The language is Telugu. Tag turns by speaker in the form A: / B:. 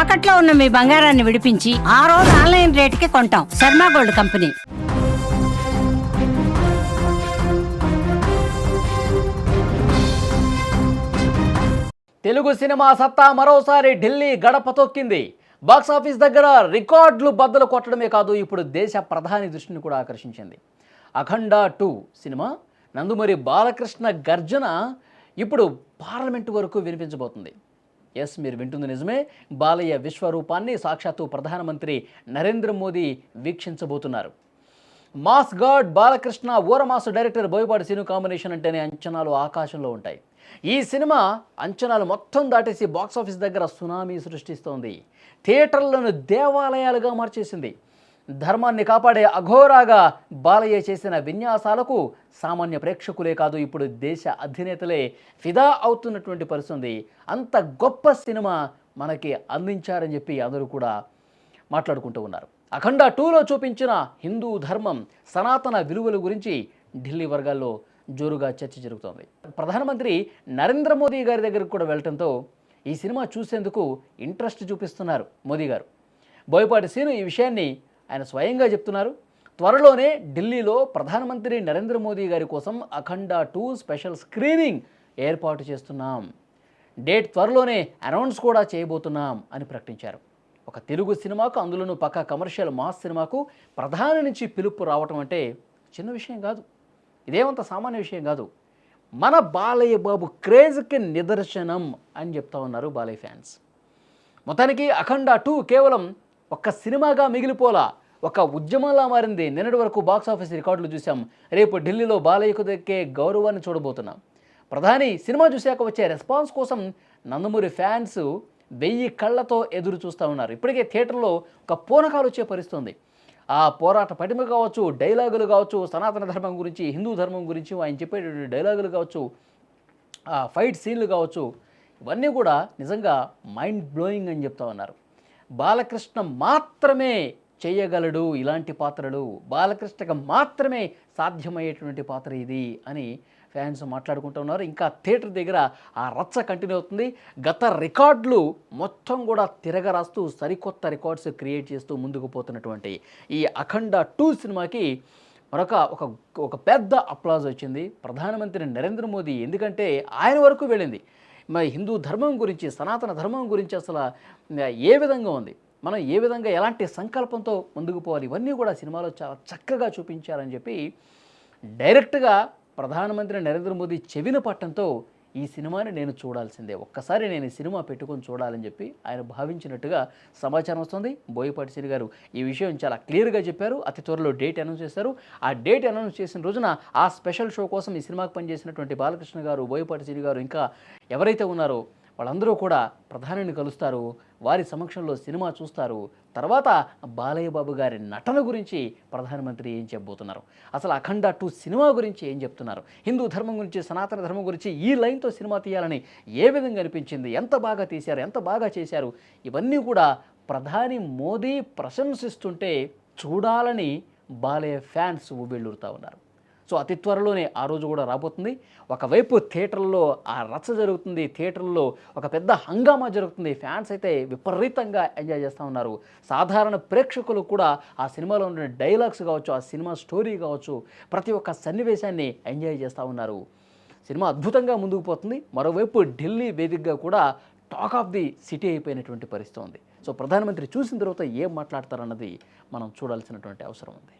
A: తాకట్లో ఉన్న మీ బంగారాన్ని విడిపించి ఆ రోజు ఆన్లైన్ రేటుకి కొంటాం. Sharma gold company.
B: Telugu cinema సత్తా మరోసారి ఢిల్లీ గడప తొక్కింది. బాక్సాఫీస్ దగ్గర రికార్డులు బద్దలు కొట్టడమే కాదు, ఇప్పుడు దేశ ప్రధాని దృష్టిని కూడా ఆకర్షించింది. అఖండ 2 సినిమా నందమూరి బాలకృష్ణ గర్జన ఇప్పుడు పార్లమెంటు వరకు వినిపించబోతుంది. ఎస్, మీరు వింటుంది నిజమే. బాలయ్య విశ్వరూపాన్ని సాక్షాత్తు ప్రధానమంత్రి నరేంద్ర మోదీ వీక్షించబోతున్నారు. మాస్ గాడ్ బాలకృష్ణ, ఊరమాసు డైరెక్టర్ బోయపాటి సీను కాంబినేషన్ అంటేనే అంచనాలు ఆకాశంలో ఉంటాయి. ఈ సినిమా అంచనాలు మొత్తం దాటేసి బాక్సాఫీస్ దగ్గర సునామీ సృష్టిస్తోంది. థియేటర్లను దేవాలయాలుగా మార్చేసింది. ధర్మాన్ని కాపాడే అఘోరాగా బాలయ్య చేసిన విన్యాసాలకు సామాన్య ప్రేక్షకులే కాదు, ఇప్పుడు దేశ అధినేతలే ఫిదా అవుతున్నటువంటి పరిస్థితి. అంత గొప్ప సినిమా మనకి అందించారని చెప్పి అందరూ కూడా మాట్లాడుకుంటూ ఉన్నారు. అఖండ 2లో చూపించిన హిందూ ధర్మం, సనాతన విలువల గురించి ఢిల్లీ వర్గాల్లో జోరుగా చర్చ జరుగుతోంది. ప్రధానమంత్రి నరేంద్ర మోదీ గారి దగ్గరకు కూడా వెళ్ళడంతో ఈ సినిమా చూసేందుకు ఇంట్రెస్ట్ చూపిస్తున్నారు మోదీ గారు. బోయపాటి సీను ఈ విషయాన్ని ఆయన స్వయంగా చెప్తున్నారు. త్వరలోనే ఢిల్లీలో ప్రధానమంత్రి నరేంద్ర మోదీ గారి కోసం అఖండ 2 స్పెషల్ స్క్రీనింగ్ ఏర్పాటు చేస్తున్నాం, డేట్ త్వరలోనే అనౌన్స్ కూడా చేయబోతున్నాం అని ప్రకటించారు. ఒక తెలుగు సినిమాకు, అందులోనూ పక్కా కమర్షియల్ మాస్ సినిమాకు ప్రధాని నుంచి పిలుపు రావటం అంటే చిన్న విషయం కాదు. ఇదేమంత సామాన్య విషయం కాదు. మన బాలయ్య బాబు క్రేజ్కి నిదర్శనం అని చెప్తా ఉన్నారు బాలయ్య ఫ్యాన్స్. మొత్తానికి అఖండ 2 కేవలం ఒక్క సినిమాగా మిగిలిపోలా, ఒక ఉద్యమంలా మారింది. నిన్నటి వరకు బాక్సాఫీస్ రికార్డులు చూసాం. రేపు ఢిల్లీలో బాలయ్యకు దక్కే గౌరవాన్ని చూడబోతున్నాం. ప్రధాని సినిమా చూశాక వచ్చే రెస్పాన్స్ కోసం నందమూరి ఫ్యాన్స్ 1000 కళ్ళతో ఎదురు చూస్తూ ఉన్నారు. ఇప్పటికే థియేటర్లో ఒక పూనకాలు వచ్చే పరిస్థితుంది. ఆ పోరాట పటిమ కావచ్చు, డైలాగులు కావచ్చు, సనాతన ధర్మం గురించి, హిందూ ధర్మం గురించి ఆయన చెప్పేటువంటి డైలాగులు కావచ్చు, ఆ ఫైట్ సీన్లు కావచ్చు, ఇవన్నీ కూడా నిజంగా మైండ్ బ్లోయింగ్ అని చెప్తా ఉన్నారు. బాలకృష్ణ మాత్రమే చేయగలడు ఇలాంటి పాత్రలు, బాలకృష్ణకు మాత్రమే సాధ్యమయ్యేటువంటి పాత్ర ఇది అని ఫ్యాన్స్ మాట్లాడుకుంటున్నారు. ఇంకా థియేటర్ దగ్గర ఆ రచ్చ కంటిన్యూ అవుతుంది. గత రికార్డులు మొత్తం కూడా తిరగరాస్తూ సరికొత్త రికార్డ్స్ క్రియేట్ చేస్తూ ముందుకు పోతున్నటువంటి ఈ అఖండ 2 సినిమాకి ఒక పెద్ద అప్లాజ్ వచ్చింది ప్రధానమంత్రి నరేంద్ర మోదీ. ఎందుకంటే ఆయన వరకు వెళ్ళింది. మరి హిందూ ధర్మం గురించి, సనాతన ధర్మం గురించి అసలు ఏ విధంగా ఉంది, మనం ఏ విధంగా ఎలాంటి సంకల్పంతో ముందుకు పోవాలి, ఇవన్నీ కూడా సినిమాలో చాలా చక్కగా చూపించారని చెప్పి డైరెక్ట్గా ప్రధానమంత్రి నరేంద్ర మోదీ చెవిన పట్టడంతో ఈ సినిమాని నేను చూడాల్సిందే, ఒక్కసారి నేను ఈ సినిమా పెట్టుకొని చూడాలని చెప్పి ఆయన భావించినట్టుగా సమాచారం వస్తుంది. బోయపాటి సీను గారు ఈ విషయం చాలా క్లియర్గా చెప్పారు. అతి త్వరలో డేట్ అనౌన్స్ చేశారు. ఆ డేట్ అనౌన్స్ చేసిన రోజున ఆ స్పెషల్ షో కోసం ఈ సినిమాకి పనిచేసినటువంటి బాలకృష్ణ గారు, బోయపాటి సీను గారు, ఇంకా ఎవరైతే ఉన్నారో వాళ్ళందరూ కూడా ప్రధానిని కలుస్తారు. వారి సమక్షంలో సినిమా చూస్తారు. తర్వాత బాలయ్య బాబు గారి నటన గురించి ప్రధానమంత్రి ఏం చెప్పబోతున్నారు, అసలు అఖండ 2 సినిమా గురించి ఏం చెప్తున్నారు, హిందూ ధర్మం గురించి, సనాతన ధర్మం గురించి ఈ లైన్తో సినిమా తీయాలని ఏ విధంగా అనిపించింది, ఎంత బాగా తీశారు, ఎంత బాగా చేశారు, ఇవన్నీ కూడా ప్రధాని మోదీ ప్రశంసిస్తుంటే చూడాలని బాలయ్య ఫ్యాన్స్ ఉవ్విళ్ళూరుతూ ఉన్నారు. సో అతి త్వరలోనే ఆ రోజు కూడా రాబోతుంది. ఒకవైపు థియేటర్లో ఆ రచ్చ జరుగుతుంది, థియేటర్లో ఒక పెద్ద హంగామా జరుగుతుంది. ఫ్యాన్స్ అయితే విపరీతంగా ఎంజాయ్ చేస్తూ ఉన్నారు. సాధారణ ప్రేక్షకులు కూడా ఆ సినిమాలో ఉన్న డైలాగ్స్ కావచ్చు, ఆ సినిమా స్టోరీ కావచ్చు, ప్రతి ఒక్క సన్నివేశాన్ని ఎంజాయ్ చేస్తూ ఉన్నారు. సినిమా అద్భుతంగా ముందుకు పోతుంది. మరోవైపు ఢిల్లీ వేదికగా కూడా టాక్ ఆఫ్ ది సిటీ అయిపోయినటువంటి పరిస్థితి ఉంది. సో ప్రధానమంత్రి చూసిన తర్వాత ఏం మాట్లాడతారన్నది మనం చూడాల్సినటువంటి అవసరం ఉంది.